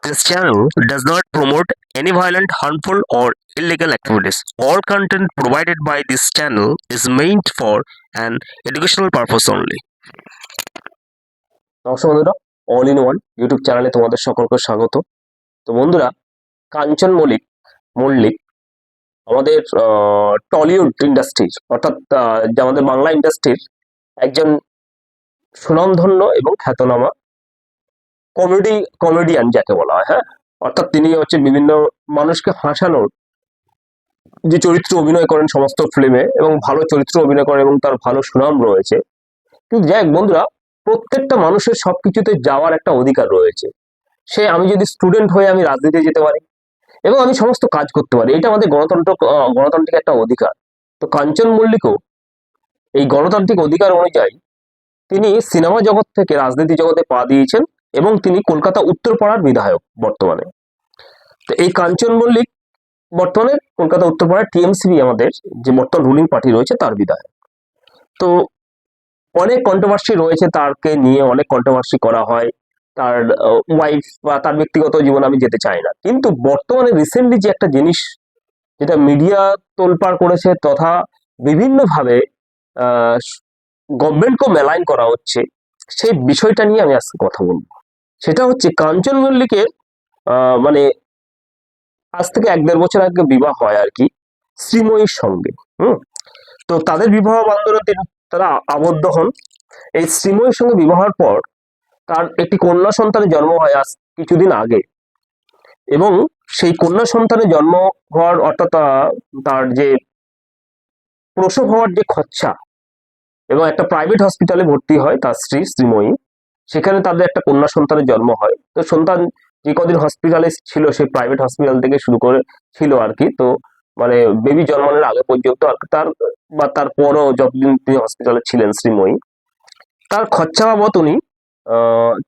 This channel does not promote any violent, harmful, or illegal activities. All content provided by this channel is meant for an educational purpose only. নমস্কার বন্ধুরা, all in one YouTube চ্যানেলে তোমাদের সকলকে স্বাগত। তো বন্ধুরা, কাঞ্চন মল্লিক আমাদের Tollywood ইন্ডাস্ট্রির অর্থাৎ যে আমাদের বাংলা ইন্ডাস্ট্রির একজন সুনামধন্য এবং খ্যাতনামা কমেডিয়ান যাকে বলা হয়। হ্যাঁ, অর্থাৎ তিনি হচ্ছে বিভিন্ন মানুষকে হাসানোর যে চরিত্র অভিনয় করেন সমস্ত ফিল্মে, এবং ভালো চরিত্র অভিনয় করেন এবং তার ভালো সুনাম রয়েছে। কিন্তু যাই হোক বন্ধুরা, প্রত্যেকটা মানুষের সবকিছুতে যাওয়ার একটা অধিকার রয়েছে। আমি যদি স্টুডেন্ট হয়ে আমি রাজনীতিতে যেতে পারি এবং আমি সমস্ত কাজ করতে পারি, এটা আমাদের গণতান্ত্রিক একটা অধিকার। তো কাঞ্চন মল্লিকও এই গণতান্ত্রিক অধিকার অনুযায়ী তিনি সিনেমা জগৎ থেকে রাজনীতি জগতে পা দিয়েছেন এবং তিনি কলকাতা উত্তরপাড়ার বিধায়ক বর্তমানে। তো এই কাঞ্চন মল্লিক বর্তমানে কলকাতা উত্তরপাড়ার টিএমসিবি আমাদের যে বর্তমান রুলিং পার্টি রয়েছে তার বিধায়ক। তো অনেক কন্ট্রোভার্সি রয়েছে, তারকে নিয়ে অনেক কন্ট্রোভার্সি করা হয়, তার ওয়াইফ বা তার ব্যক্তিগত জীবন আমি যেতে চাই না। কিন্তু বর্তমানে রিসেন্টলি যে একটা জিনিস যেটা মিডিয়া তোলপাড় করেছে তথা বিভিন্নভাবে গভর্নমেন্টকে মেলাইন করা হচ্ছে, সেই বিষয়টা নিয়ে আমি আজকে কথা বলবো। সেটা হচ্ছে কাঞ্চন মল্লিকের মানে আজ থেকে 1-1.5 বছর আগে বিবাহ হয় আর কি শ্রীময়ীর সঙ্গে। তো তাদের বিবাহ বন্ধনে তারা আবদ্ধ হন। এই শ্রীময়ীর সঙ্গে বিবাহের পর তার একটি কন্যা সন্তানের জন্ম হয় আজ কিছুদিন আগে, এবং সেই কন্যা সন্তানের জন্ম হওয়ার অর্থাৎ তার যে প্রসব হওয়ার যে খরচা, এবং একটা প্রাইভেট হসপিটালে ভর্তি হয় তার স্ত্রী শ্রীময়ী, সেখানে তাদের একটা কন্যা সন্তানের জন্ম হয়। তো সন্তান যে কদিন হসপিটালে ছিল, সেই প্রাইভেট হসপিটাল থেকে শুরু করে ছিল আর কি। তো মানে বেবি জন্মানোর আগে পর্যন্ত তার বা তারপরও যতদিন তিনি হসপিটালে ছিলেন শ্রীময়ী, তার খরচা বাবদ উনি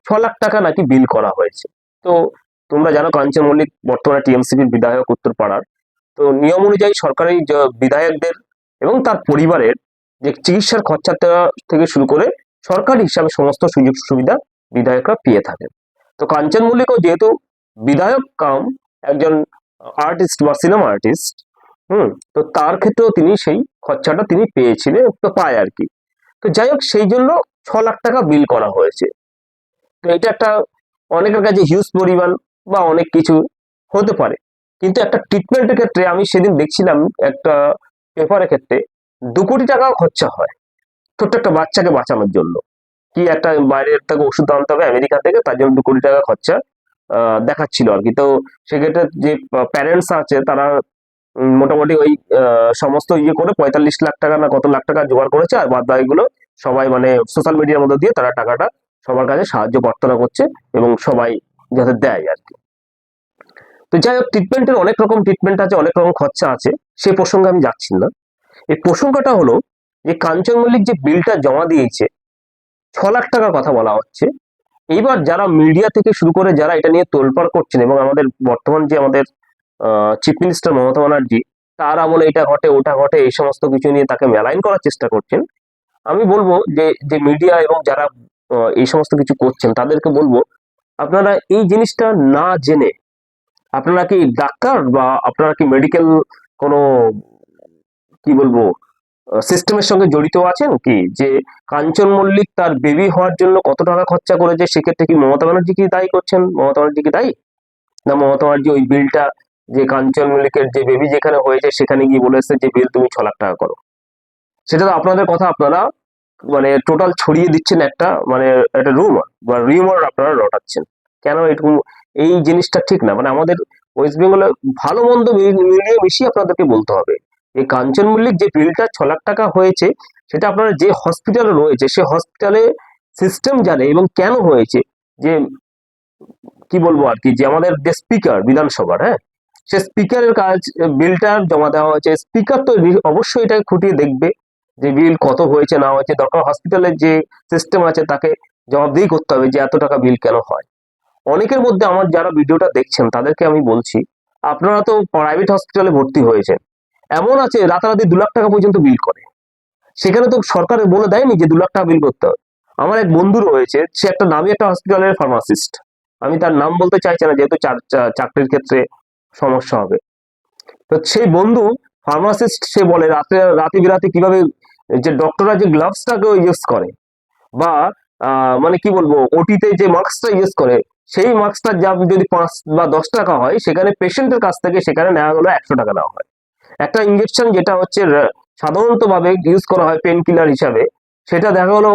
6 লাখ টাকা নাকি বিল করা হয়েছে। তো তোমরা জানো কাঞ্চন মল্লিক বর্তমানে টিএমসিপির বিধায়ক উত্তরপাড়ার। তো নিয়ম অনুযায়ী সরকারি বিধায়কদের এবং তার পরিবারের যে চিকিৎসার খরচা থেকে শুরু করে সরকারি হিসাবে সমস্ত সুযোগ সুবিধা বিধায়করা পেয়ে থাকেন। তো কাঞ্চন মল্লিকও যেহেতু বিধায়ক কাম একজন আর্টিস্ট বা সিনেমা আর্টিস্ট, তো তার ক্ষেত্রেও তিনি সেই খরচাটা তিনি পেয়েছিলেন, তো পায় আর কি। তো যাই হোক, সেই জন্য 6 লাখ টাকা বিল করা হয়েছে। তো এটা একটা অনেকের কাছে হিউজ পরিমাণ বা অনেক কিছু হতে পারে, কিন্তু একটা ট্রিটমেন্টের ক্ষেত্রে আমি সেদিন দেখছিলাম একটা পেপারের ক্ষেত্রে 2 কোটি টাকা খরচা হয় ছোট্ট একটা বাচ্চাকে বাঁচানোর জন্য। কি একটা বাইরের থেকে ওষুধ আনতে হবে আমেরিকা থেকে, তার জন্য 2 কোটি টাকা খরচা দেখাচ্ছিল আর কি। তো সেক্ষেত্রে যে প্যারেন্টস আছে তারা মোটামুটি ওই সমস্ত ইয়ে করে 45 লাখ টাকা না কত লাখ টাকা জোগাড় করেছে, আর বাদ বাকিগুলো সবাই মানে সোশ্যাল মিডিয়ার মধ্যে দিয়ে তারা টাকাটা সবার কাছে সাহায্য প্রার্থনা করছে এবং সবাই যাতে দেয় আর কি। তো যাই হোক, ট্রিটমেন্টের অনেক রকম ট্রিটমেন্ট আছে, অনেক রকম খরচা আছে, সেই প্রসঙ্গে আমি যাচ্ছি না। এই প্রসঙ্গটা হলো যে কাঞ্চন মল্লিক যে বিলটা জমা দিয়েছে 6 লাখ টাকার কথা বলা হচ্ছে। এইবার যারা মিডিয়া থেকে শুরু করে যারা এটা নিয়ে তোলপাড় করছেন, এবং আমাদের বর্তমান যে আমাদের চিফ মিনিস্টার মমতা ব্যানার্জি, তার আমলে এটা ঘটে ওটা ঘটে এই সমস্ত কিছু নিয়ে তাকে মেলাইন করার চেষ্টা করছেন। আমি বলবো যে যে মিডিয়া এবং যারা এই সমস্ত কিছু করছেন তাদেরকে বলবো, আপনারা এই জিনিসটা না জেনে, আপনারা কি ডাক্তার বা আপনারা কি মেডিকেল কোনো কি বলবো সিস্টেমের সঙ্গে জড়িত আছেন কি, যে কাঞ্চন মল্লিক তার বেবি হওয়ার জন্য কত টাকা খরচা করেছে, সেক্ষেত্রে কি মমতা ব্যানার্জি কি দায়ী করছেন? মমতা ব্যানার্জি কি দায়ী? না মমতা ব্যানার্জি ওই বিলটা যে কাঞ্চন মল্লিকের যে বেবি যেখানে হয়েছে সেখানে গিয়ে বলেছে যে বিল তুমি 6 লাখ টাকা করো? সেটা তো আপনাদের কথা, আপনারা মানে টোটাল ছড়িয়ে দিচ্ছেন একটা মানে একটা রিউমার আপনারা রটাচ্ছেন। কেন এরকম? এই জিনিসটা ঠিক না। মানে আমাদের ওয়েস্ট বেঙ্গলে ভালো মন্দ মিলিয়ে মিশিয়ে আপনাদেরকে বলতে হবে। এই কাঞ্চন মল্লিক যে বিলটা 6 লাখ টাকা হয়েছে, সেটা আপনারা যে হসপিটালে রয়েছে সে হসপিটালে সিস্টেম জানে এবং কেন হয়েছে। যে কি বলবো আর কি, যে আমাদের যে স্পিকার বিধানসভার, হ্যাঁ, সে স্পিকারের কাজ বিলটা জমা দেওয়া হয়েছে। স্পিকার তো অবশ্যই এটাকে খুঁটিয়ে দেখবে যে বিল কত হয়েছে না হয়েছে। দরকার হসপিটালের যে সিস্টেম আছে তাকে জবাবদিহি করতে হবে যে এত টাকা বিল কেন হয়। অনেকের মধ্যে আমার যারা ভিডিওটা দেখছেন তাদেরকে আমি বলছি, আপনারা তো প্রাইভেট হসপিটালে ভর্তি হয়েছেন, এমন আছে রাতারাতি 2 লাখ টাকা পর্যন্ত বিল করে। সেখানে তো সরকার বলে দেয়নি যে 2 লাখ টাকা বিল করতে হবে। আমার এক বন্ধু রয়েছে, সে একটা নামি একটা হসপিটালের ফার্মাসিস্ট। আমি তার নাম বলতে চাইছি না, যেহেতু চাকরির ক্ষেত্রে সমস্যা হবে। তো সেই বন্ধু ফার্মাসিস্ট, সে বলে রাতে বিরাতে কিভাবে যে ডক্টররা যে গ্লাভসটাকে ইউজ করে, বা মানে কি বলবো, ওটিতে যে মাস্কটা ইউজ করে, সেই মাস্কটার দাম যদি 5 বা 10 টাকা হয়, সেখানে পেশেন্টের কাছ থেকে সেখানে নেওয়া হলো 100 টাকা নেওয়া হয়। একটা ইঞ্জেকশন যেটা হচ্ছে সাধারণত ভাবে ইউজ করা হয় পেন কিলার হিসাবে, সেটা দেখা গেলো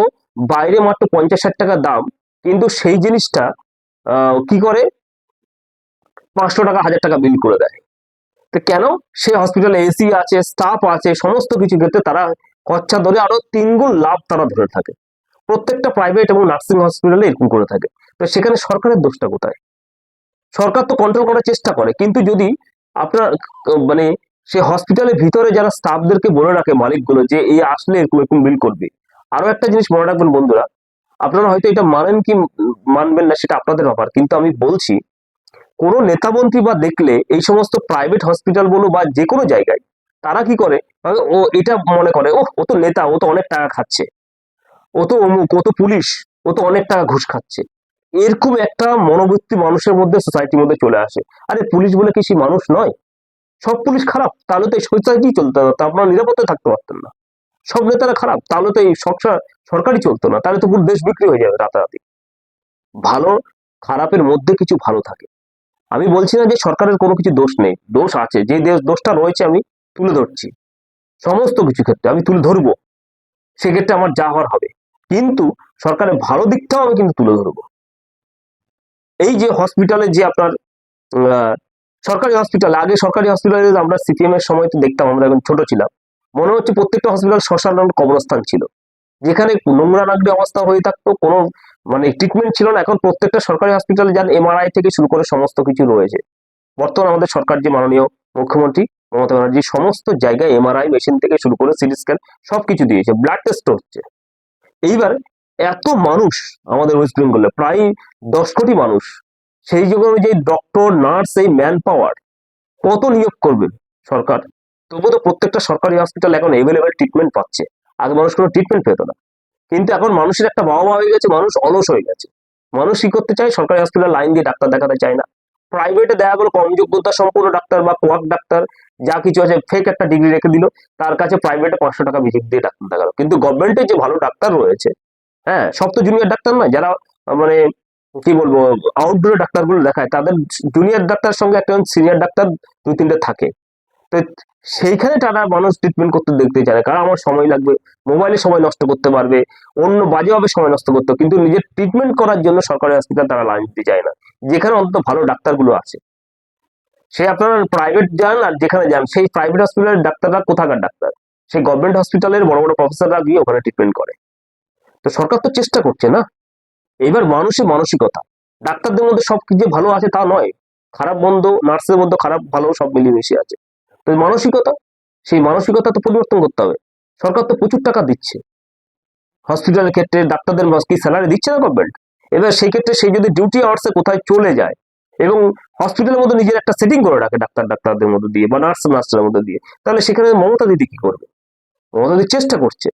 বাইরে মাত্র 50-60 টাকা দাম, কিন্তু সেই জিনিসটা কি করে 500 টাকা 1000 টাকা বিল করে দেয়। তো কেন? সে হসপিটালে এসি আছে, স্টাফ আছে, সমস্ত কিছু ক্ষেত্রে তারা খরচা ধরে আরো 3 গুণ লাভ তারা ধরে থাকে। প্রত্যেকটা প্রাইভেট এবং নার্সিং হসপিটালে এরকম করে থাকে। তো সেখানে সরকারের দোষটা কোথায়? সরকার তো কন্ট্রোল করার চেষ্টা করে, কিন্তু যদি আপনার মানে সে হসপিটালের ভিতরে যারা স্টাফদেরকে বলে রাখে মালিকগুলো যে এই আসলে এরকম এরকম বিল করবে। আরো একটা জিনিস মনে রাখবেন বন্ধুরা, আপনারা হয়তো এটা মানেন কি মানবেন না সেটা আপনাদের ব্যাপার, কিন্তু আমি বলছি, কোনো নেতা মন্ত্রী বা দেখলে এই সমস্ত প্রাইভেট হসপিটাল বলো বা যে কোনো জায়গায়, তারা কি করে, ও এটা মনে করে, ও তো নেতা, ও তো অনেক টাকা খাচ্ছে, ও তো অমুক, ও তো পুলিশ, ও তো অনেক টাকা ঘুষ খাচ্ছে। এরকম একটা মনোবৃত্তি মানুষের মধ্যে, সোসাইটির মধ্যে চলে আসে। আরে পুলিশ বলে কি সে মানুষ নয়? সব পুলিশ খারাপ? তাহলে তো এই সোসাইটি চলতে হতো, আপনারা নিরাপদে থাকতে পারতেন না। সব নেতারা খারাপ? তাহলে তো এই সরকারই চলতো না, তাহলে তো পুরো দেশ বিক্রি হয়ে যাবে রাতারাতি। ভালো খারাপের মধ্যে কিছু ভালো থাকে। আমি বলছি না যে সরকারের কোনো কিছু দোষ নেই, দোষ আছে, যে দোষটা রয়েছে আমি তুলে ধরছি, সমস্ত কিছু ক্ষেত্রে আমি তুলে ধরবো, সেক্ষেত্রে আমার যা হওয়ার হবে। কিন্তু সরকারের ভালো দিকটাও আমি কিন্তু তুলে ধরবো। এই যে হসপিটালে যে আপনার আহ, সরকারি হসপিটালে, আগে সরকারি হসপিটালে আমরা সিপিএম এর সময় তো দেখতাম, আমরা এখন ছোট ছিলাম, মনে হচ্ছে প্রত্যেকটা হসপিটাল শ্মশান কবরস্থান ছিল, যেখানে নোংরা নাগড়ি অবস্থা হয়ে থাকতো, কোনো মানে ট্রিটমেন্ট ছিল না। এখন প্রত্যেকটা সরকারি হসপিটালে যান, এমআরআই থেকে শুরু করে সমস্ত কিছু রয়েছে। বর্তমান আমাদের সরকার যে মাননীয় মুখ্যমন্ত্রী মমতা ব্যানার্জি, সমস্ত জায়গায় এমআরআই মেশিন থেকে শুরু করে সিটি স্ক্যান সবকিছু দিয়েছে, ব্লাড টেস্ট হচ্ছে। এইবার এত মানুষ আমাদের ওয়েস্ট বেঙ্গলে, প্রায় 10 কোটি মানুষ, সেই যুগে অনুযায়ী ডক্টর নার্স, এই ম্যান পাওয়ার কত নিয়োগ করবে সরকার? তবুও তো প্রত্যেকটা সরকারি হসপিটাল এখন এভেলেবেল ট্রিটমেন্ট পাচ্ছে। আগে মানুষ কোনো ট্রিটমেন্ট পেত না। কিন্তু এখন মানুষের একটা বাবা হয়ে গেছে, মানুষ অলস হয়ে গেছে। মানুষ কি করতে চায়? সরকারি হসপিটাল লাইন দিয়ে ডাক্তার দেখাতে চায় না। প্রাইভেটে দেখা গেলো কম যোগ্যতা সম্পূর্ণ ডাক্তার বা কোয়াক ডাক্তার, যা কিছু আছে ফেক একটা ডিগ্রি রেখে দিল, তার কাছে প্রাইভেটে 500 টাকা ভিজিট দিয়ে ডাক্তার দেখালো। কিন্তু গভর্নমেন্টে যে ভালো ডাক্তার রয়েছে, হ্যাঁ, সব তো জুনিয়র ডাক্তার নয়, যারা মানে কি বলবো আউটডোরে ডাক্তারগুলো দেখায়, তাদের জুনিয়র ডাক্তার সঙ্গে একটা সিনিয়র ডাক্তার 2-3টে থাকে। তো সেইখানে তারা মানুষ ট্রিটমেন্ট করতে দেখতে চায় না, কারণ আমার সময় লাগবে, মোবাইলে সময় নষ্ট করতে পারবে, অন্য বাজেভাবে সময় নষ্ট করতে, কিন্তু নিজের ট্রিটমেন্ট করার জন্য সরকারি হসপিটাল তারা লাইন দিতে চায় না, যেখানে অন্তত ভালো ডাক্তারগুলো আছে। সে আপনারা প্রাইভেট যান আর যেখানে যান, সেই প্রাইভেট হসপিটালের ডাক্তাররা কোথাকার ডাক্তার? সেই গভর্নমেন্ট হসপিটালের বড় বড় প্রফেসররা গিয়ে ওখানে ট্রিটমেন্ট করে। তো সরকার তো চেষ্টা করছে না। এবার মানুষের মানসিকতা, ডাক্তারদের মধ্যে সব যে ভালো আছে তা নয়, খারাপ মন্দ, নার্সের মধ্যে খারাপ ভালো সব মিলিয়ে মিশিয়ে আছে। তো মানসিকতা, সেই মানসিকতা তো পরিবর্তন করতে হবে। সরকার তো প্রচুর টাকা দিচ্ছে হসপিটালের ক্ষেত্রে, ডাক্তারদের কি স্যালারি দিচ্ছে না গভর্নমেন্ট? এবার সেই ক্ষেত্রে সেই যদি ডিউটি আওয়ার্সে কোথায় চলে যায়, এবং হসপিটালের মধ্যে নিজের একটা সেটিং করে রাখে ডাক্তারদের মধ্যে দিয়ে বা নার্সের মধ্যে দিয়ে, তাহলে সেখানে মমতা দিদি কি করবে? মমতা দিদি চেষ্টা করছে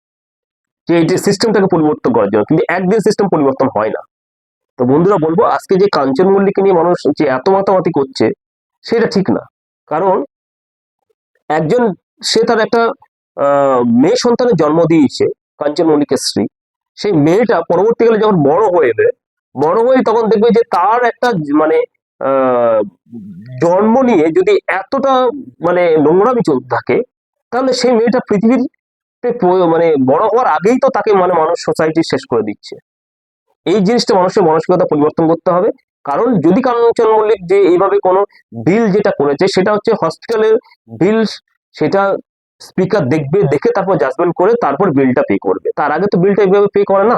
যে এই যে সিস্টেমটাকে পরিবর্তন করার জন্য, কিন্তু একদিন সিস্টেম পরিবর্তন হয় না। তো বন্ধুরা বলবো, আজকে যে কাঞ্চন মল্লিককে নিয়ে মানুষ যে এত মাতামাতি করছে, সেটা ঠিক না। কারণ একজন, সে তার একটা মেয়ে সন্তানের জন্ম দিয়েছে, কাঞ্চন মল্লিকের স্ত্রী। সেই মেয়েটা পরবর্তীকালে যখন বড় হয়ে যাবে, বড় হয়ে তখন দেখবে যে তার একটা মানে আহ, জন্ম নিয়ে যদি এতটা মানে নোংরামি চলতে থাকে, তাহলে সেই মেয়েটা পৃথিবীর মানে বড় হওয়ার আগেই তো তাকে মানে মানুষ সোসাইটি শেষ করে দিচ্ছে। এই জিনিসটা মানুষের মানসিকতা পরিবর্তন করতে হবে। কারণ যদি কাঞ্চন মল্লিক যে এইভাবে কোনো বিল যেটা করেছে, সেটা হচ্ছে হসপিটালের বিল, সেটা স্পিকার দেখবে, দেখে তারপর জাজমেন্ট করে তারপর বিলটা পে করবে, তার আগে তো বিলটা এইভাবে পে করে না।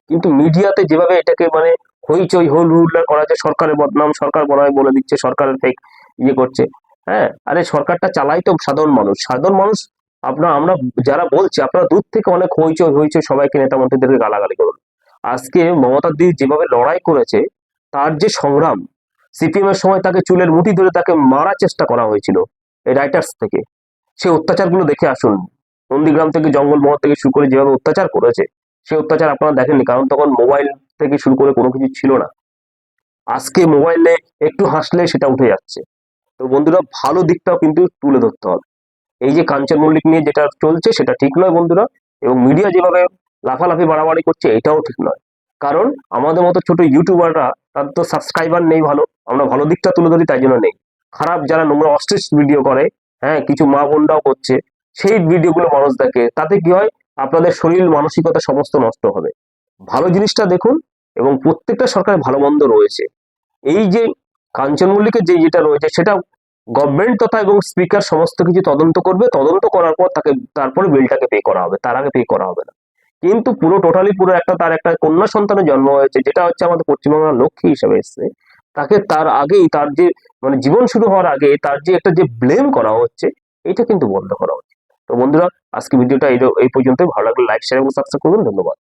কিন্তু মিডিয়াতে যেভাবে এটাকে মানে হইচই হল হুল্লার করা যায়, সরকারের বদনাম, সরকার বলে দিচ্ছে, সরকারের ফেক ইয়ে করছে। হ্যাঁ, আরে সরকারটা চালাই তো সাধারণ মানুষ, সাধারণ মানুষ। আমরা যারা বলছি, আপনারা দূর থেকে অনেক হইচই হইচই সবাইকে নেতা মন্ত্রীদেরকে গালাগালি করুন। আজকে মমতা দি যেভাবে লড়াই করেছে, তার যে সংগ্রাম, সিপিএম এর সময় তাকে চুলের মুঠি ধরে তাকে মারার চেষ্টা করা হয়েছিল এই রাইটার্স থেকে, সে অত্যাচারগুলো দেখে আসুন। নন্দীগ্রাম থেকে জঙ্গলমহল থেকে শুরু করে যেভাবে অত্যাচার করেছে, সেই অত্যাচার আপনারা দেখেননি, কারণ তখন মোবাইল থেকে শুরু করে কোনো কিছু ছিল না। আজকে মোবাইলে একটু হাসলে সেটা উঠে যাচ্ছে। তো বন্ধুরা ভালো দিকটাও কিন্তু তুলে ধরতে হবে। এই যে কাঞ্চন মল্লিক নিয়ে যেটা চলছে সেটা ঠিক নয় বন্ধুরা, এবং মিডিয়া যেভাবে লাফালাফি বাড়াবাড়ি করছে এটাও ঠিক নয়। কারণ আমাদের মতো ছোট ইউটিউবাররা, তাদের তো সাবস্ক্রাইবার নেই ভালো, আমরা ভালো দিকটা তুলে ধরি তাই জন্য নেই। খারাপ যারা নোংরা অশ্লীল ভিডিও করে, হ্যাঁ কিছু মা বোনরাও করছে, সেই ভিডিওগুলো মানুষ দেখে, তাতে কি হয় আপনাদের শরীর মানসিকতা সমস্ত নষ্ট হবে। ভালো জিনিসটা দেখুন, এবং প্রত্যেকটা সরকারের ভালো মন্দ রয়েছে। এই যে কাঞ্চন মল্লিকের যেটা রয়েছে সেটা গভর্নমেন্ট তথা এবং স্পিকার সমস্ত কিছু তদন্ত করবে, তদন্ত করার পর তাকে তারপরে বিলটাকে পে করা হবে, তার আগে পে করা হবে না। কিন্তু পুরো টোটালি পুরো একটা তার একটা কন্যা সন্তানের জন্ম হয়েছে, যেটা হচ্ছে আমাদের পশ্চিমবাংলার লক্ষ্মী হিসেবে এসছে, তাকে তার আগেই তার যে মানে জীবন শুরু হওয়ার আগে তার যে একটা যে ব্লেম করা হচ্ছে, এটা কিন্তু বন্ধ করা উচিত। তো বন্ধুরা আজকে ভিডিওটা এই পর্যন্তই। ভালো লাগলে লাইক শেয়ার এবং সাবস্ক্রাইব করবেন। ধন্যবাদ।